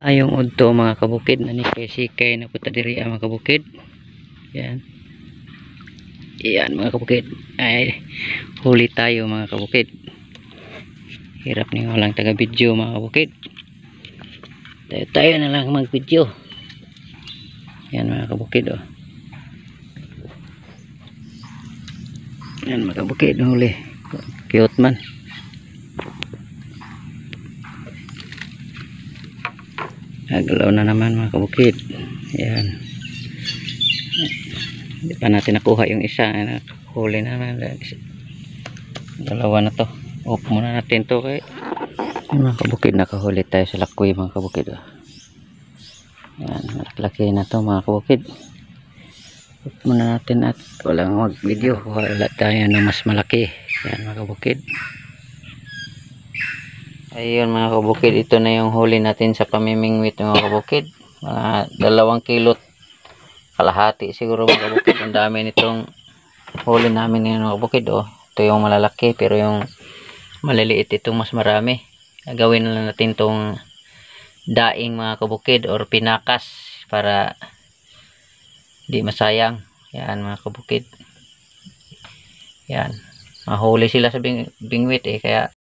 Ayong udto mga kabukid na ni sikay na puta diri mga kabukid. Yan. Yan mga kabukid. Ay huli tayo mga kabukid. Hirap ni walang taga video mga kabukid. Tayo na lang mag video. Yan mga kabukid oh. Yan mga kabukid huli. Cute man. Nagalaw na naman mga kabukid. Yan. Hindi pa natin nakuha yung isa. Huli na naman. Dalawa na to. Off muna natin to kay mga kabukid. Nakahuli tayo sa lakoy mga kabukid. Yan. Malaki na to mga kabukid. Off muna natin at walang mag video. Wala tayo ng mas malaki. Yan mga kabukid. Ayun mga kabukid, ito na yung huli natin sa pamimingwit mga kabukid. Mga 2 kilot kalahati siguro mga kabukid. Ang dami nitong huli namin ngayon mga kabukid oh. Ito yung malalaki pero yung maliliit itong mas marami. Gawin na natin tong daing mga kabukid or pinakas para di masayang. Yan mga kabukid. Yan. Mahuli sila sa bingwit kaya